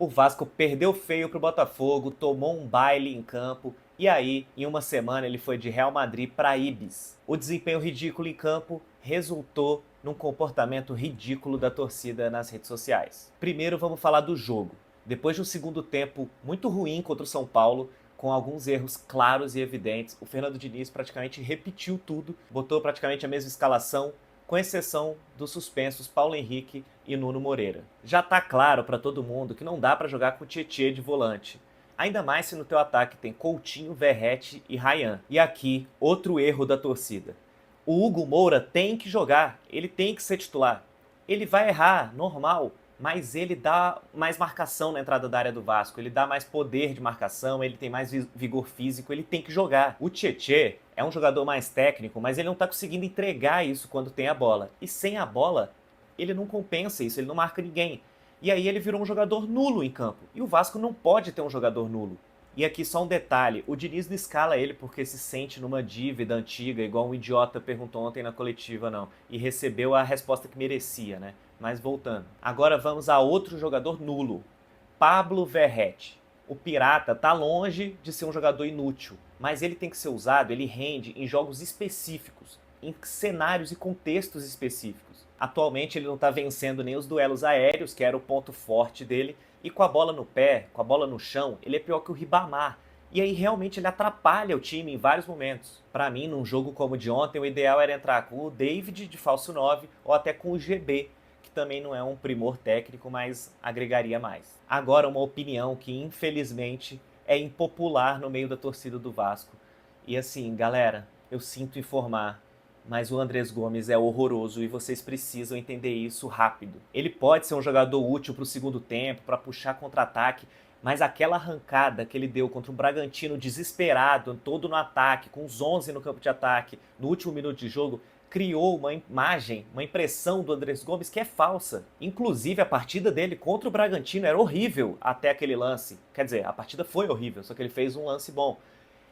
O Vasco perdeu feio pro Botafogo, tomou um baile em campo e aí, em uma semana, ele foi de Real Madrid para Ibis. O desempenho ridículo em campo resultou num comportamento ridículo da torcida nas redes sociais. Primeiro vamos falar do jogo. Depois de um segundo tempo muito ruim contra o São Paulo, com alguns erros claros e evidentes, o Fernando Diniz praticamente repetiu tudo, botou praticamente a mesma escalação, com exceção dos suspensos Paulo Henrique e Nuno Moreira. Já tá claro para todo mundo que não dá para jogar com o Tietê de volante. Ainda mais se no teu ataque tem Coutinho, Verratti e Ryan. E aqui, outro erro da torcida. O Hugo Moura tem que jogar, ele tem que ser titular. Ele vai errar, normal, mas ele dá mais marcação na entrada da área do Vasco, ele dá mais poder de marcação, ele tem mais vigor físico, ele tem que jogar. O Tietê é um jogador mais técnico, mas ele não tá conseguindo entregar isso quando tem a bola. E sem a bola, ele não compensa isso, ele não marca ninguém. E aí ele virou um jogador nulo em campo. E o Vasco não pode ter um jogador nulo. E aqui só um detalhe, o Diniz não escala ele porque se sente numa dívida antiga, igual um idiota perguntou ontem na coletiva, não. E recebeu a resposta que merecia, né? Mas voltando. Agora vamos a outro jogador nulo, Pablo Verratti. O Pirata tá longe de ser um jogador inútil, mas ele tem que ser usado, ele rende em jogos específicos, em cenários e contextos específicos. Atualmente ele não tá vencendo nem os duelos aéreos, que era o ponto forte dele, e com a bola no pé, com a bola no chão, ele é pior que o Ribamar. E aí realmente ele atrapalha o time em vários momentos. Para mim, num jogo como o de ontem, o ideal era entrar com o David de falso 9 ou até com o GB, que também não é um primor técnico, mas agregaria mais. Agora, uma opinião que infelizmente é impopular no meio da torcida do Vasco. E assim, galera, eu sinto informar, mas o Andrés Gomes é horroroso e vocês precisam entender isso rápido. Ele pode ser um jogador útil para o segundo tempo, para puxar contra-ataque, mas aquela arrancada que ele deu contra o Bragantino desesperado, todo no ataque, com os 11 no campo de ataque, no último minuto de jogo, criou uma imagem, uma impressão do Andrés Gomes que é falsa. Inclusive, a partida dele contra o Bragantino era horrível até aquele lance. Quer dizer, a partida foi horrível, só que ele fez um lance bom.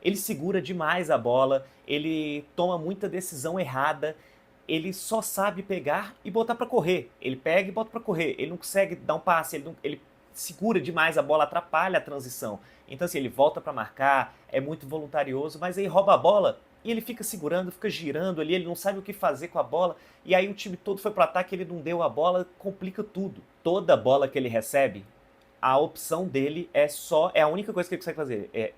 Ele segura demais a bola, ele toma muita decisão errada, ele só sabe pegar e botar para correr. Ele pega e bota para correr, ele não consegue dar um passe, ele segura demais a bola, atrapalha a transição. Então assim, ele volta para marcar, é muito voluntarioso, mas aí rouba a bola e ele fica segurando, fica girando ali, ele não sabe o que fazer com a bola, e aí o time todo foi pro ataque, ele não deu a bola, complica tudo. Toda bola que ele recebe, a opção dele é a única coisa que ele consegue fazer, é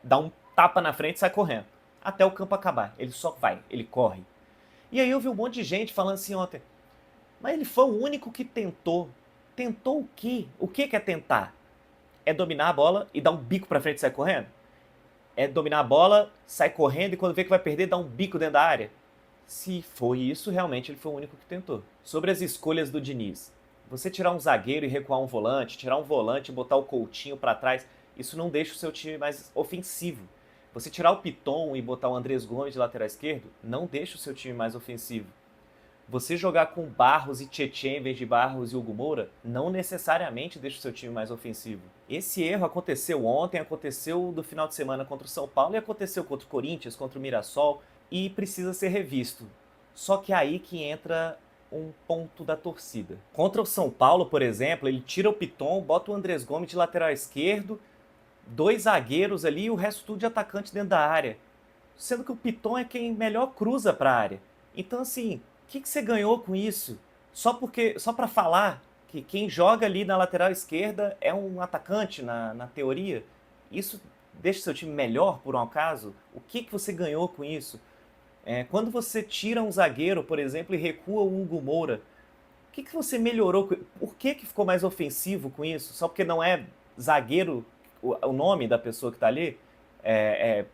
dar um tapa na frente e sai correndo. Até o campo acabar. Ele só vai, ele corre. E aí eu vi um monte de gente falando assim ontem, mas ele foi o único que tentou. Tentou o quê? O que é tentar? É dominar a bola e dar um bico pra frente e sair correndo? É dominar a bola, sai correndo e quando vê que vai perder, dá um bico dentro da área? Se foi isso, realmente ele foi o único que tentou. Sobre as escolhas do Diniz. Você tirar um zagueiro e recuar um volante, tirar um volante e botar o Coutinho para trás, isso não deixa o seu time mais ofensivo. Você tirar o Piton e botar o Andrés Gomes de lateral esquerdo, não deixa o seu time mais ofensivo. Você jogar com Barros e Tietê em vez de Barros e Hugo Moura, não necessariamente deixa o seu time mais ofensivo. Esse erro aconteceu ontem, aconteceu no final de semana contra o São Paulo e aconteceu contra o Corinthians, contra o Mirassol, e precisa ser revisto. Só que é aí que entra um ponto da torcida. Contra o São Paulo, por exemplo, ele tira o Piton, bota o Andrés Gomes de lateral esquerdo, dois zagueiros ali e o resto tudo de atacante dentro da área. Sendo que o Piton é quem melhor cruza para a área. Então, assim, o que você ganhou com isso? Só para falar que quem joga ali na lateral esquerda é um atacante, na teoria? Isso deixa seu time melhor, por um acaso? O que você ganhou com isso? Quando você tira um zagueiro, por exemplo, e recua o Hugo Moura, o que você melhorou? Por que ficou mais ofensivo com isso? Só porque não é zagueiro o nome da pessoa que está ali?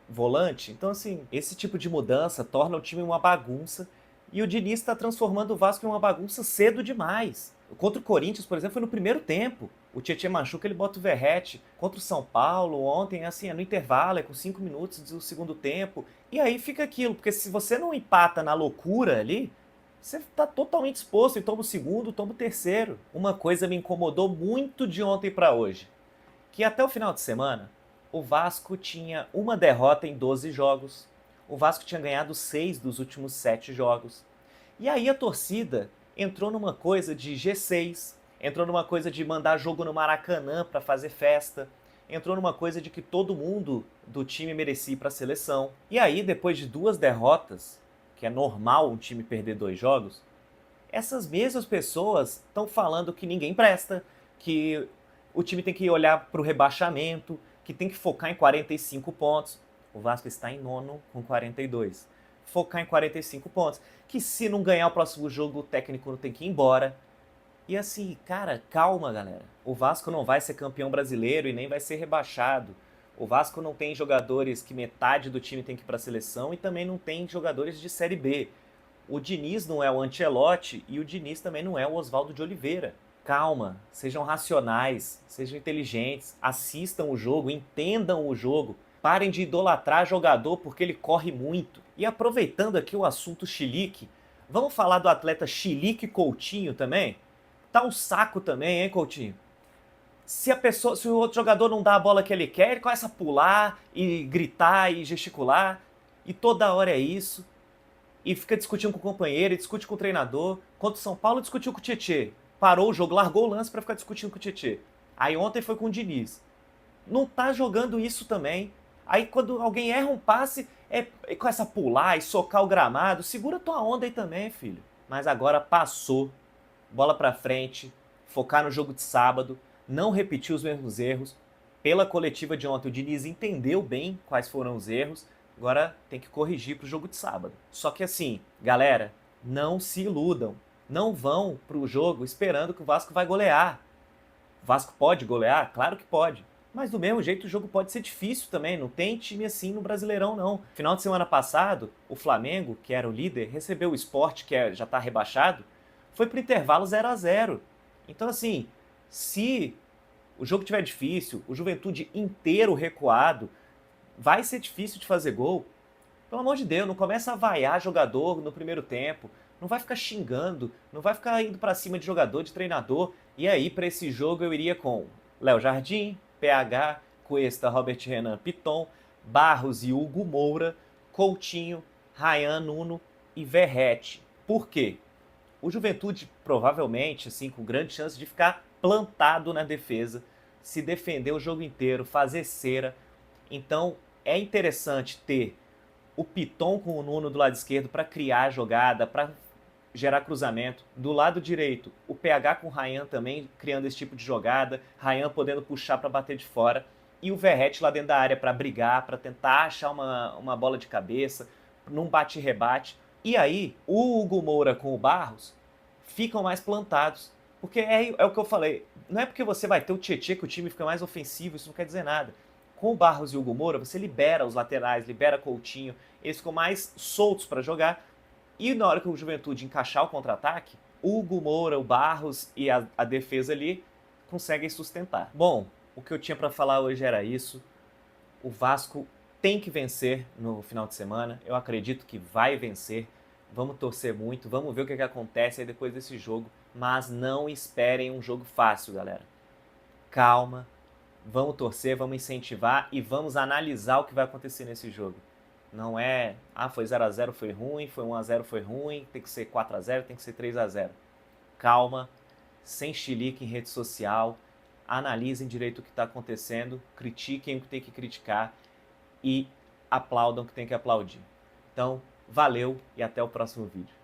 Volante? Então, assim, esse tipo de mudança torna o time uma bagunça e o Diniz está transformando o Vasco em uma bagunça cedo demais. Contra o Corinthians, por exemplo, foi no primeiro tempo. O Tietchan machuca, ele bota o Verratti. Contra o São Paulo, ontem, assim, é no intervalo, é com 5 minutos do segundo tempo. E aí fica aquilo, porque se você não empata na loucura ali, você está totalmente exposto e toma o segundo, toma o terceiro. Uma coisa me incomodou muito de ontem para hoje, que até o final de semana, o Vasco tinha uma derrota em 12 jogos. O Vasco tinha ganhado 6 dos últimos 7 jogos. E aí a torcida entrou numa coisa de G6, entrou numa coisa de mandar jogo no Maracanã para fazer festa, entrou numa coisa de que todo mundo do time merecia ir para a seleção. E aí, depois de 2 derrotas, que é normal um time perder 2 jogos, essas mesmas pessoas estão falando que ninguém presta, que o time tem que olhar para o rebaixamento, que tem que focar em 45 pontos. O Vasco está em nono com 42. Focar em 45 pontos. Que se não ganhar o próximo jogo, o técnico não tem que ir embora. E assim, cara, calma, galera. O Vasco não vai ser campeão brasileiro e nem vai ser rebaixado. O Vasco não tem jogadores que metade do time tem que ir para a seleção e também não tem jogadores de Série B. O Diniz não é o Ancelotti e o Diniz também não é o Oswaldo de Oliveira. Calma, sejam racionais, sejam inteligentes, assistam o jogo, entendam o jogo. Parem de idolatrar jogador porque ele corre muito. E aproveitando aqui o assunto Chilique, vamos falar do atleta Chilique Coutinho também? Tá um saco também, hein, Coutinho? Se o outro jogador não dá a bola que ele quer, ele começa a pular e gritar e gesticular. E toda hora é isso. E fica discutindo com o companheiro, e discute com o treinador. Contra o São Paulo, discutiu com o Tietê. Parou o jogo, largou o lance pra ficar discutindo com o Tietê. Aí ontem foi com o Diniz. Não tá jogando isso também. Aí quando alguém erra um passe, começa a pular e socar o gramado. Segura tua onda aí também, filho. Mas agora passou. Bola pra frente, focar no jogo de sábado, não repetir os mesmos erros. Pela coletiva de ontem, o Diniz entendeu bem quais foram os erros, agora tem que corrigir pro jogo de sábado. Só que assim, galera, não se iludam. Não vão pro jogo esperando que o Vasco vai golear. O Vasco pode golear? Claro que pode. Mas do mesmo jeito o jogo pode ser difícil também, não tem time assim no Brasileirão não. Final de semana passado, o Flamengo, que era o líder, recebeu o Sport, que já tá rebaixado, foi pro intervalo 0-0. Então assim, se o jogo tiver difícil, o Juventude inteiro recuado, vai ser difícil de fazer gol. Pelo amor de Deus, não começa a vaiar jogador no primeiro tempo, não vai ficar xingando, não vai ficar indo pra cima de jogador, de treinador. E aí, pra esse jogo, eu iria com Léo Jardim, PH, Cuesta, Robert Renan, Piton, Barros e Hugo Moura, Coutinho, Ryan, Nuno e Verratti. Por quê? O Juventude, provavelmente, assim, com grande chance de ficar plantado na defesa, se defender o jogo inteiro, fazer cera. Então, é interessante ter o Piton com o Nuno do lado esquerdo para criar a jogada, para gerar cruzamento. Do lado direito, o PH com o Ryan também criando esse tipo de jogada, Ryan podendo puxar para bater de fora, e o Verratti lá dentro da área para brigar, para tentar achar uma bola de cabeça, num bate-rebate. E aí, o Hugo Moura com o Barros ficam mais plantados. Porque é o que eu falei, não é porque você vai ter o Tietê que o time fica mais ofensivo, isso não quer dizer nada. Com o Barros e o Hugo Moura, você libera os laterais, libera Coutinho, eles ficam mais soltos para jogar. E na hora que o Juventude encaixar o contra-ataque, o Hugo Moura, o Barros e a defesa ali conseguem sustentar. Bom, o que eu tinha para falar hoje era isso. O Vasco tem que vencer no final de semana. Eu acredito que vai vencer. Vamos torcer muito, vamos ver o que acontece aí depois desse jogo. Mas não esperem um jogo fácil, galera. Calma, vamos torcer, vamos incentivar e vamos analisar o que vai acontecer nesse jogo. Não é, foi 0-0, foi ruim, foi 1-0, foi ruim, tem que ser 4-0, tem que ser 3-0. Calma, sem chilique em rede social, analisem direito o que está acontecendo, critiquem o que tem que criticar e aplaudam o que tem que aplaudir. Então, valeu e até o próximo vídeo.